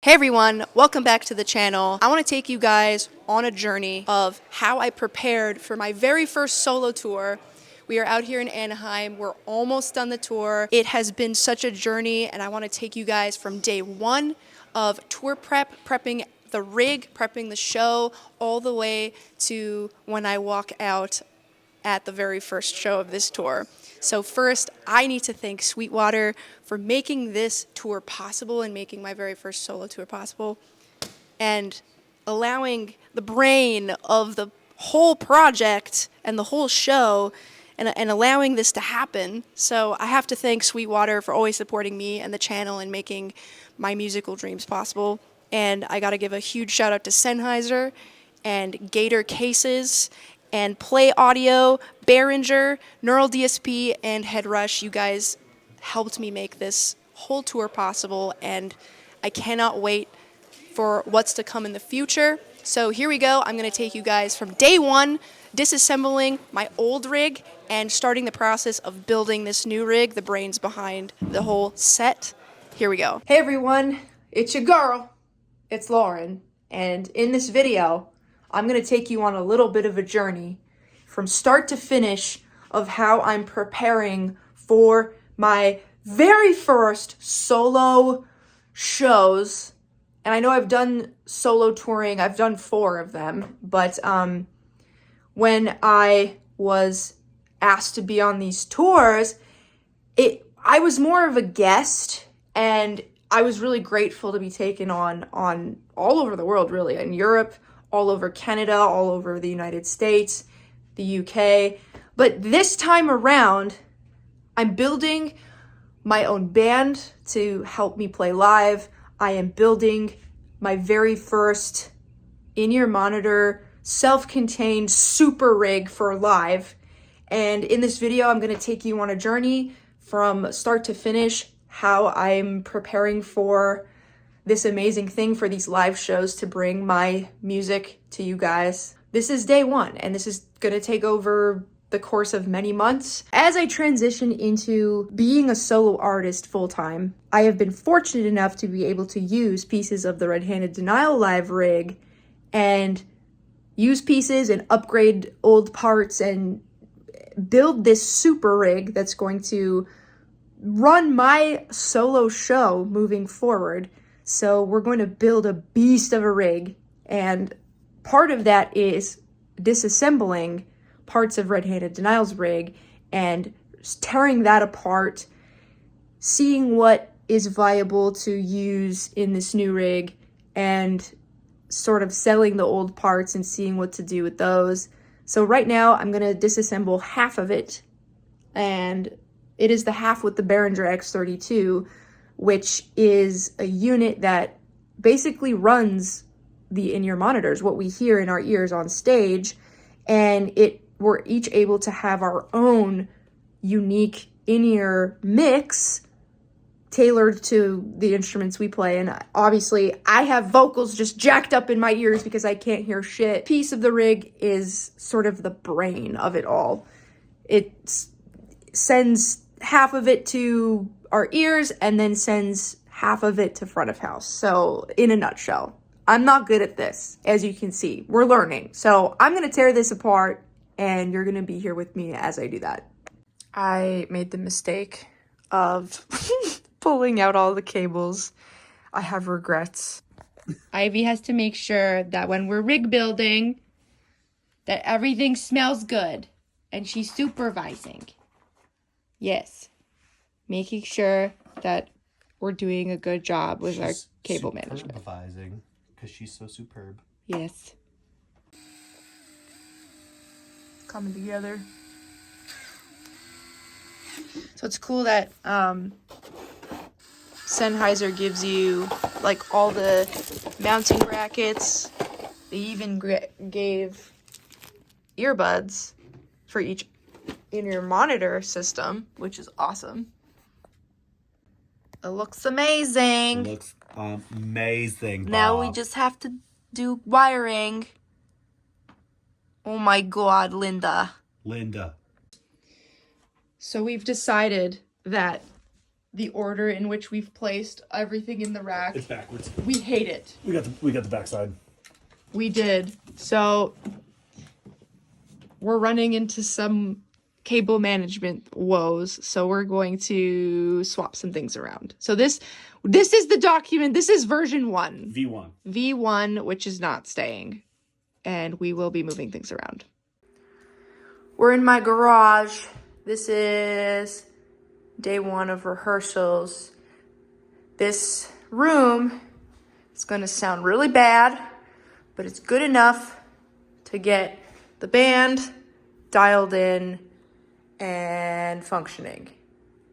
Hey everyone, welcome back to the channel. I want to take you guys on a journey of how I prepared for my very first solo tour. We are out here in Anaheim. We're almost done the tour. It has been such a journey, and I want to take you guys from day one of tour prep, prepping the rig, prepping the show, all the way to when I walk out at the very first show of this tour. So first, I need to thank Sweetwater for making this tour possible and making my very first solo tour possible and allowing the brain of the whole project and the whole show and allowing this to happen. So I have to thank Sweetwater for always supporting me and the channel and making my musical dreams possible. And I got to give a huge shout out to Sennheiser and Gator Cases and Play Audio, Behringer, Neural DSP, and Headrush. You guys helped me make this whole tour possible, and I cannot wait for what's to come in the future. So here we go. I'm going to take you guys from day one, disassembling my old rig and starting the process of building this new rig, the brains behind the whole set. Here we go. Hey everyone, it's your girl. It's Lauren, and in this video, I'm going to take you on a little bit of a journey from start to finish of how I'm preparing for my very first solo shows. And I know I've done solo touring, I've done 4 of them, but when I was asked to be on these tours, I was more of a guest, and I was really grateful to be taken on all over the world, really, in Europe, all over Canada, all over the United States, the UK. But this time around, I'm building my own band to help me play live. I am building my very first in-ear monitor, self-contained super rig for live. And in this video, I'm going to take you on a journey from start to finish, how I'm preparing for this amazing thing for these live shows to bring my music to you guys. This is day one, and this is gonna take over the course of many months. As I transition into being a solo artist full-time, I have been fortunate enough to be able to use pieces of the Red-Handed Denial live rig and use pieces and upgrade old parts and build this super rig that's going to run my solo show moving forward. So we're going to build a beast of a rig, and part of that is disassembling parts of Red-Handed Denial's rig and tearing that apart, seeing what is viable to use in this new rig, and sort of selling the old parts and seeing what to do with those. So right now I'm going to disassemble half of it, and it is the half with the Behringer X32, which is a unit that basically runs the in-ear monitors, what we hear in our ears on stage, and we're each able to have our own unique in-ear mix tailored to the instruments we play. And obviously I have vocals just jacked up in my ears because I can't hear shit. Piece of the rig is sort of the brain of it all. It sends half of it to our ears and then sends half of it to front of house. So in a nutshell, I'm not good at this, as you can see. We're learning. So I'm going to tear this apart, and you're going to be here with me as I do that. I made the mistake of pulling out all the cables. I have regrets. Ivy has to make sure that when we're rig building, that everything smells good, and she's supervising. Yes. Making sure that we're doing a good job with our cable management. Supervising, because she's so superb. Yes. Coming together. So it's cool that Sennheiser gives you like all the mounting brackets. They even gave earbuds for each in-ear monitor system, which is awesome. It looks amazing. It looks amazing, Bob. Now we just have to do wiring. Oh my god, Linda. Linda. So we've decided that the order in which we've placed everything in the rack. It's backwards. We hate it. We got the backside. We did. So we're running into some cable management woes, so we're going to swap some things around. So this is the document. This is version 1. V1. V1, which is not staying. And we will be moving things around. We're in my garage. This is day 1 of rehearsals. This room is going to sound really bad, but it's good enough to get the band dialed in and functioning.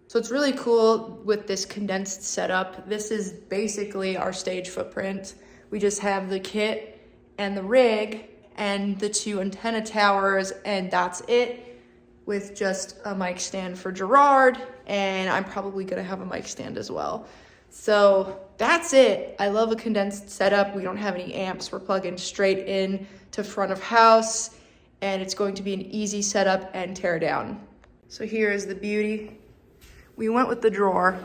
So it's really cool with this condensed setup. This is basically our stage footprint. We just have the kit and the rig and the 2 antenna towers, and that's it, with just a mic stand for Gerard, and I'm probably gonna have a mic stand as well. So that's it. I love a condensed setup. We don't have any amps. We're plugging straight in to front of house, and it's going to be an easy setup and tear down. So here is the beauty. We went with the drawer.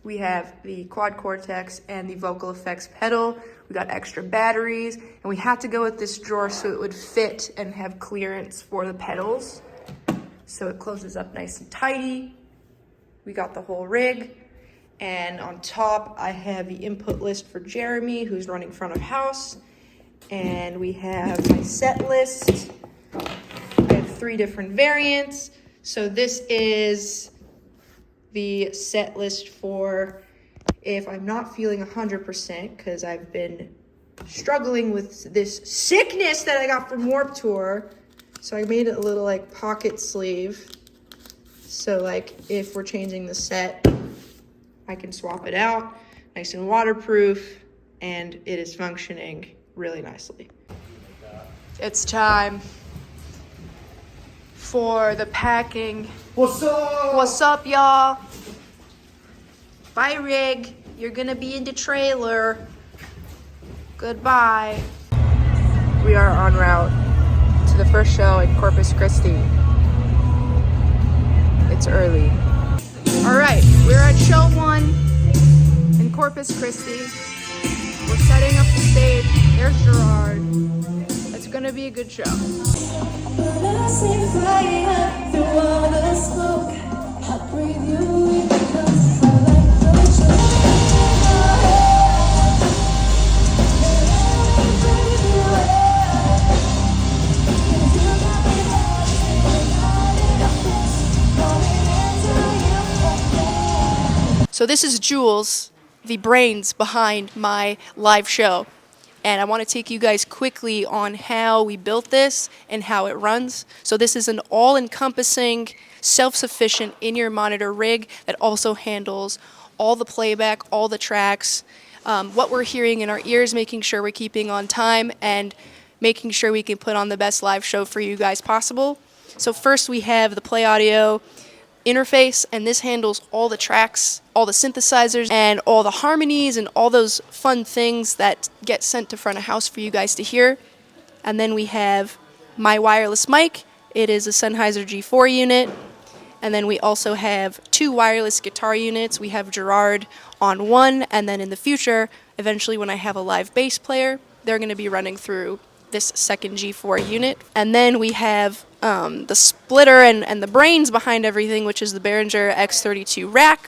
We have the quad cortex and the vocal effects pedal. We got extra batteries, and we had to go with this drawer so it would fit and have clearance for the pedals. So it closes up nice and tidy. We got the whole rig, and on top I have the input list for Jeremy, who's running front of house, and we have my set list. I have 3 different variants. So this is the set list for if I'm not feeling 100%, because I've been struggling with this sickness that I got from Warped Tour. So I made it a little like pocket sleeve. So like if we're changing the set, I can swap it out, nice and waterproof, and it is functioning really nicely. It's time for the packing. What's up? What's up, y'all? Bye, rig. You're gonna be in the trailer. Goodbye. We are en route to the first show in Corpus Christi. It's early. All right, we're at show 1 in Corpus Christi. We're setting up the stage. There's Gerard. It's gonna be a good show. So this is Jules, the brains behind my live show. And I want to take you guys quickly on how we built this and how it runs. So this is an all-encompassing, self-sufficient in-ear monitor rig that also handles all the playback, all the tracks, what we're hearing in our ears, making sure we're keeping on time, and making sure we can put on the best live show for you guys possible. So first we have the Play Audio interface, and this handles all the tracks, all the synthesizers, and all the harmonies and all those fun things that get sent to front of house for you guys to hear. And then we have my wireless mic. It is a Sennheiser G4 unit. And then we also have 2 wireless guitar units. We have Gerard on one, and then in the future, eventually when I have a live bass player, they're going to be running through this second G4 unit. And then we have the splitter and the brains behind everything, which is the Behringer X32 rack.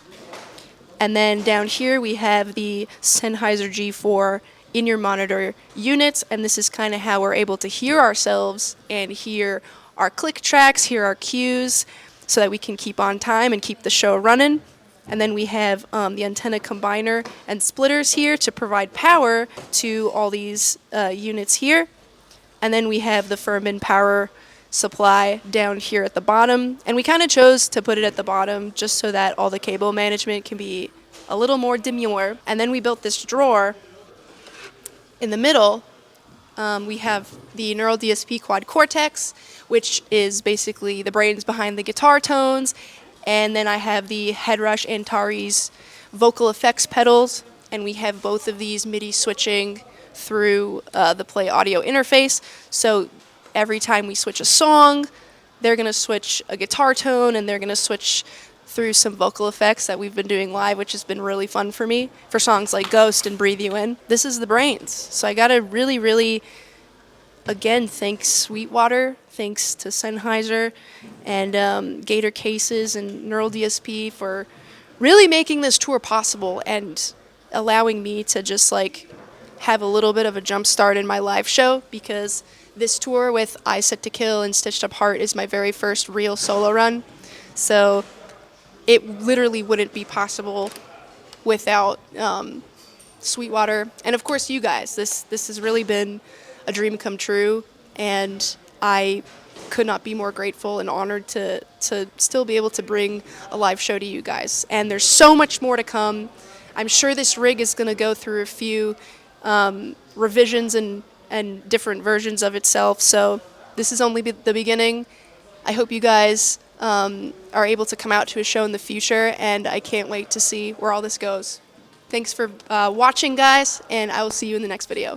And then down here we have the Sennheiser G4 in-ear monitor units, and this is kind of how we're able to hear ourselves and hear our click tracks, hear our cues, so that we can keep on time and keep the show running. And then we have the antenna combiner and splitters here to provide power to all these units here. And then we have the Furman power supply down here at the bottom. And we kind of chose to put it at the bottom just so that all the cable management can be a little more demure. And then we built this drawer in the middle. We have the Neural DSP Quad Cortex, which is basically the brains behind the guitar tones. And then I have the Headrush Antares vocal effects pedals. And we have both of these MIDI switching through the Play Audio interface. So every time we switch a song, they're going to switch a guitar tone, and they're going to switch through some vocal effects that we've been doing live, which has been really fun for me for songs like Ghost and Breathe You In. This is the brains. So I gotta really, again, thanks Sweetwater, thanks to Sennheiser and Gator Cases and Neural DSP for really making this tour possible and allowing me to just like have a little bit of a jump start in my live show, because this tour with I Set to Kill and Stitched Up Heart is my very first real solo run. So it literally wouldn't be possible without Sweetwater, and of course you guys. This has really been a dream come true, and I could not be more grateful and honored to still be able to bring a live show to you guys. And there's so much more to come. I'm sure this rig is going to go through a few revisions and different versions of itself, so this is only the beginning. I hope you guys are able to come out to a show in the future, and I can't wait to see where all this goes. Thanks for watching, guys, and I will see you in the next video.